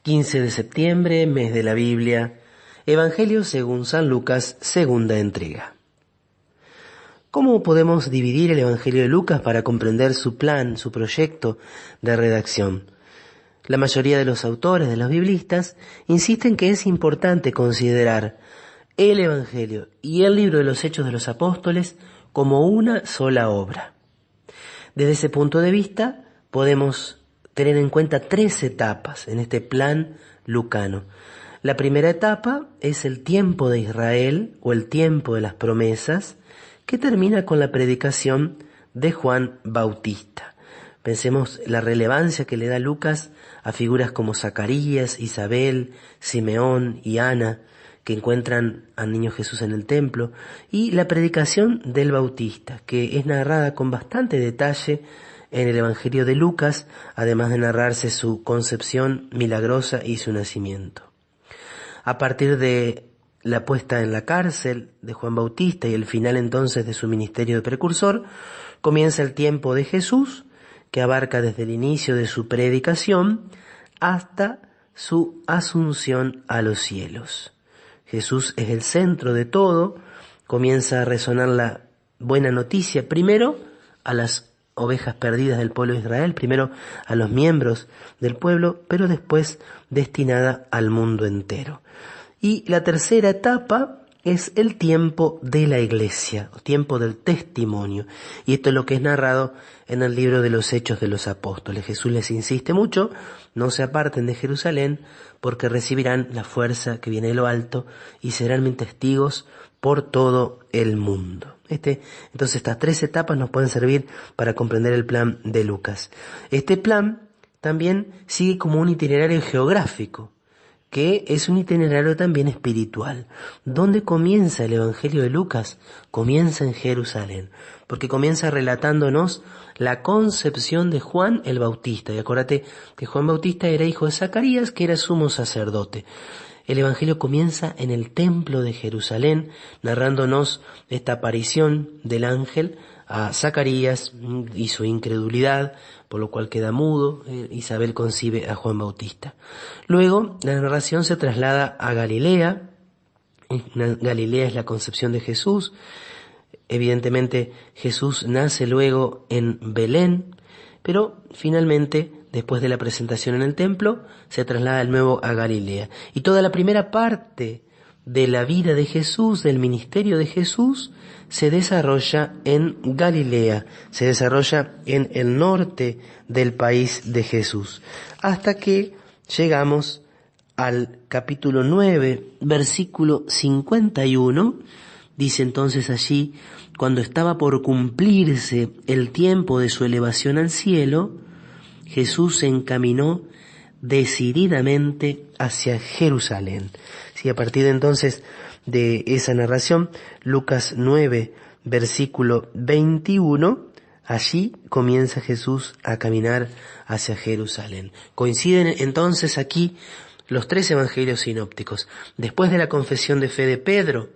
15 de septiembre, mes de la Biblia, Evangelio según San Lucas, segunda entrega. ¿Cómo podemos dividir el Evangelio de Lucas para comprender su plan, su proyecto de redacción? La mayoría de los autores, de los biblistas, insisten que es importante considerar el Evangelio y el libro de los Hechos de los Apóstoles como una sola obra. Desde ese punto de vista, podemos tener en cuenta 3 etapas en este plan lucano. La primera etapa es el tiempo de Israel o el tiempo de las promesas, que termina con la predicación de Juan Bautista. Pensemos la relevancia que le da Lucas a figuras como Zacarías, Isabel, Simeón y Ana, que encuentran al niño Jesús en el templo, y la predicación del Bautista, que es narrada con bastante detalle en el Evangelio de Lucas, además de narrarse su concepción milagrosa y su nacimiento. A partir de la puesta en la cárcel de Juan Bautista y el final entonces de su ministerio de precursor, comienza el tiempo de Jesús, que abarca desde el inicio de su predicación hasta su asunción a los cielos. Jesús es el centro de todo, comienza a resonar la buena noticia primero a las ovejas perdidas del pueblo de Israel, primero a los miembros del pueblo, pero después destinada al mundo entero. Y la tercera etapa es el tiempo de la iglesia, o tiempo del testimonio. Y esto es lo que es narrado en el libro de los Hechos de los Apóstoles. Jesús les insiste mucho, no se aparten de Jerusalén, porque recibirán la fuerza que viene de lo alto y serán mis testigos por todo el mundo. Entonces estas 3 etapas nos pueden servir para comprender el plan de Lucas. Este plan también sigue como un itinerario geográfico, que es un itinerario también espiritual. ¿Dónde comienza el Evangelio de Lucas? Comienza en Jerusalén, porque comienza relatándonos la concepción de Juan el Bautista. Y acuérdate que Juan Bautista era hijo de Zacarías, que era sumo sacerdote. El Evangelio comienza en el templo de Jerusalén, narrándonos esta aparición del ángel a Zacarías y su incredulidad, por lo cual queda mudo. Isabel concibe a Juan Bautista. Luego, la narración se traslada a Galilea. Galilea es la concepción de Jesús. Evidentemente, Jesús nace luego en Belén, pero finalmente, después de la presentación en el templo, se traslada de nuevo a Galilea. Y toda la primera parte de la vida de Jesús, del ministerio de Jesús, se desarrolla en Galilea, se desarrolla en el norte del país de Jesús, hasta que llegamos al capítulo 9, versículo 51, dice entonces allí: cuando estaba por cumplirse el tiempo de su elevación al cielo, Jesús se encaminó decididamente hacia Jerusalén. Sí, a partir de entonces de esa narración, Lucas 9, versículo 21, allí comienza Jesús a caminar hacia Jerusalén. Coinciden entonces aquí los 3 evangelios sinópticos. Después de la confesión de fe de Pedro,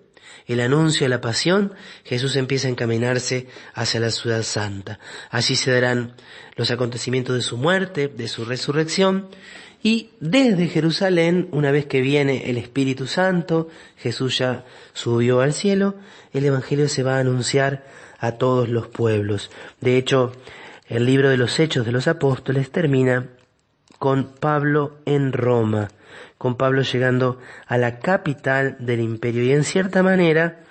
el anuncio de la pasión, Jesús empieza a encaminarse hacia la ciudad santa. Allí se darán los acontecimientos de su muerte, de su resurrección, y desde Jerusalén, una vez que viene el Espíritu Santo, Jesús ya subió al cielo, el Evangelio se va a anunciar a todos los pueblos. De hecho, el libro de los Hechos de los Apóstoles termina con Pablo en Roma, con Pablo llegando a la capital del imperio. Y en cierta manera,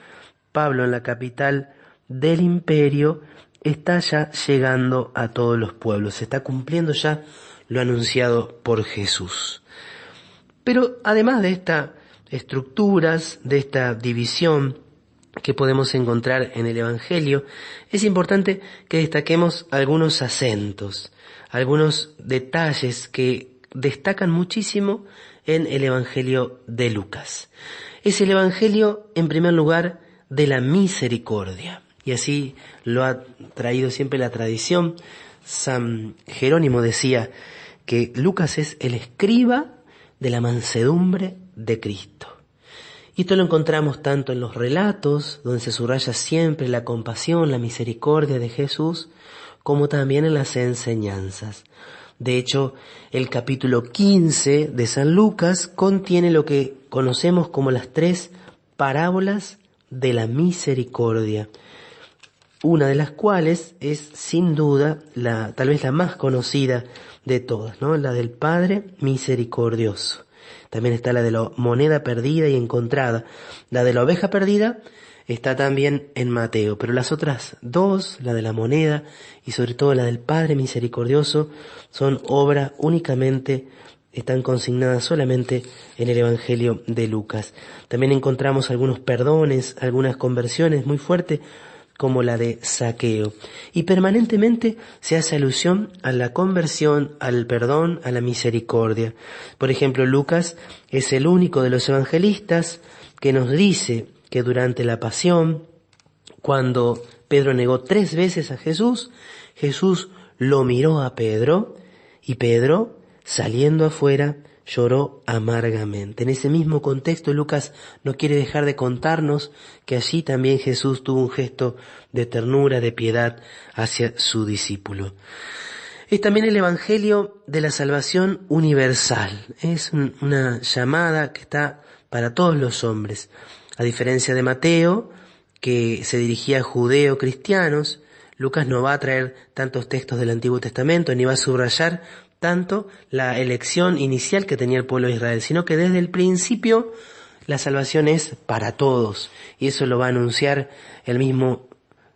Pablo en la capital del imperio está ya llegando a todos los pueblos. Se está cumpliendo ya lo anunciado por Jesús. Pero además de estas estructuras, de esta división que podemos encontrar en el Evangelio, es importante que destaquemos algunos acentos, algunos detalles que destacan muchísimo en el Evangelio de Lucas. Es el Evangelio, en primer lugar, de la misericordia. Y así lo ha traído siempre la tradición. San Jerónimo decía que Lucas es el escriba de la mansedumbre de Cristo. Y esto lo encontramos tanto en los relatos, donde se subraya siempre la compasión, la misericordia de Jesús, como también en las enseñanzas, De hecho, el capítulo 15 de San Lucas contiene lo que conocemos como las 3 parábolas de la misericordia, una de las cuales es sin duda tal vez la más conocida de todas, ¿no? La del Padre misericordioso. También está la de la moneda perdida y encontrada. La de la oveja perdida está también en Mateo, pero las otras 2, la de la moneda y sobre todo la del Padre misericordioso, son obra únicamente, están consignadas solamente en el Evangelio de Lucas. También encontramos algunos perdones, algunas conversiones muy fuertes, como la de Zaqueo. Y permanentemente se hace alusión a la conversión, al perdón, a la misericordia. Por ejemplo, Lucas es el único de los evangelistas que nos dice que durante la pasión, cuando Pedro negó 3 veces a Jesús, Jesús lo miró a Pedro y Pedro, saliendo afuera, lloró amargamente. En ese mismo contexto, Lucas no quiere dejar de contarnos que allí también Jesús tuvo un gesto de ternura, de piedad hacia su discípulo. Es también el Evangelio de la salvación universal. Es una llamada que está para todos los hombres. A diferencia de Mateo, que se dirigía a judeo-cristianos, Lucas no va a traer tantos textos del Antiguo Testamento, ni va a subrayar tanto la elección inicial que tenía el pueblo de Israel, sino que desde el principio la salvación es para todos. Y eso lo va a anunciar el mismo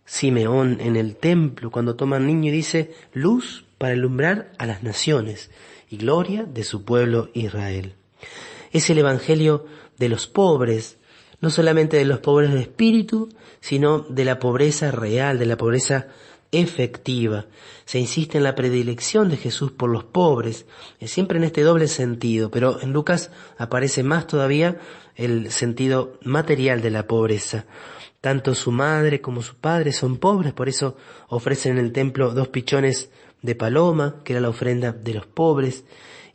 Simeón en el templo, cuando toma al niño y dice: luz para alumbrar a las naciones y gloria de su pueblo Israel. Es el evangelio de los pobres, no solamente de los pobres de espíritu, sino de la pobreza real, de la pobreza efectiva. Se insiste en la predilección de Jesús por los pobres, siempre en este doble sentido, pero en Lucas aparece más todavía el sentido material de la pobreza. Tanto su madre como su padre son pobres, por eso ofrecen en el templo 2 pichones de paloma, que era la ofrenda de los pobres,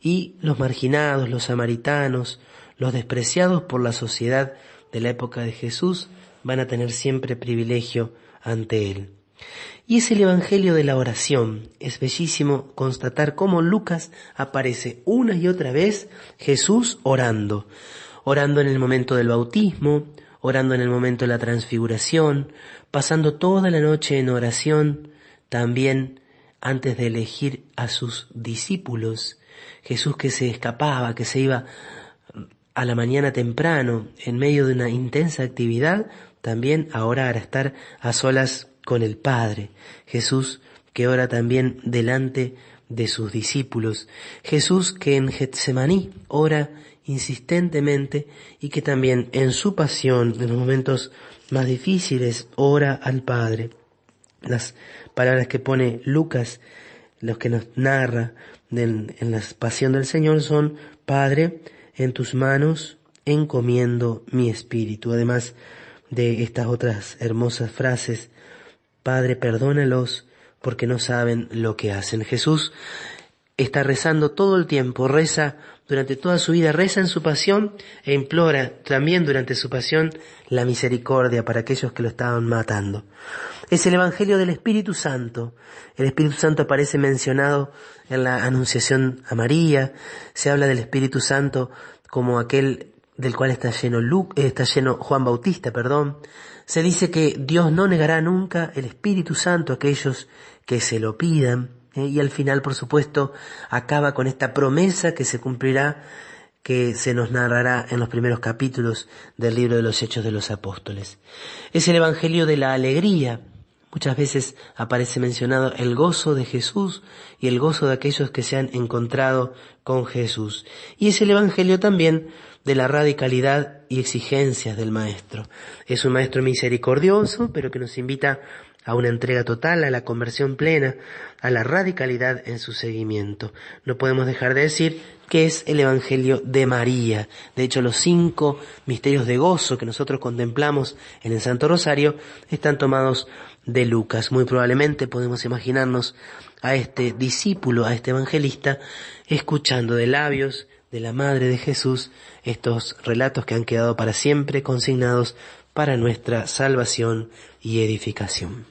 y los marginados, los samaritanos, los despreciados por la sociedad de la época de Jesús, van a tener siempre privilegio ante él. Y es el evangelio de la oración. Es bellísimo constatar cómo en Lucas aparece una y otra vez Jesús orando en el momento del bautismo, orando en el momento de la transfiguración, pasando toda la noche en oración, también antes de elegir a sus discípulos. Jesús que se escapaba, que se iba a la mañana temprano, en medio de una intensa actividad, también a orar, a estar a solas con el Padre. Jesús que ora también delante de sus discípulos. Jesús que en Getsemaní ora insistentemente y que también en su pasión, en los momentos más difíciles, ora al Padre. Las palabras que pone Lucas, los que nos narra en la pasión del Señor, son: Padre, en tus manos encomiendo mi espíritu. Además de estas otras hermosas frases: Padre, perdónalos porque no saben lo que hacen. Jesús está rezando todo el tiempo, reza durante toda su vida, reza en su pasión e implora también durante su pasión la misericordia para aquellos que lo estaban matando. Es el evangelio del Espíritu Santo. El Espíritu Santo aparece mencionado en la Anunciación a María. Se habla del Espíritu Santo como aquel del cual está lleno Juan Bautista, Se dice que Dios no negará nunca el Espíritu Santo a aquellos que se lo pidan, y al final, por supuesto, acaba con esta promesa que se cumplirá, que se nos narrará en los primeros capítulos del libro de los Hechos de los Apóstoles. Es el evangelio de la alegría. Muchas veces aparece mencionado el gozo de Jesús y el gozo de aquellos que se han encontrado con Jesús. Y es el evangelio también de la radicalidad y exigencias del Maestro. Es un Maestro misericordioso, pero que nos invita a una entrega total, a la conversión plena, a la radicalidad en su seguimiento. No podemos dejar de decir que es el Evangelio de María. De hecho, los 5 misterios de gozo que nosotros contemplamos en el Santo Rosario están tomados de Lucas. Muy probablemente podemos imaginarnos a este discípulo, a este evangelista, escuchando de labios de la Madre de Jesús estos relatos que han quedado para siempre consignados para nuestra salvación y edificación.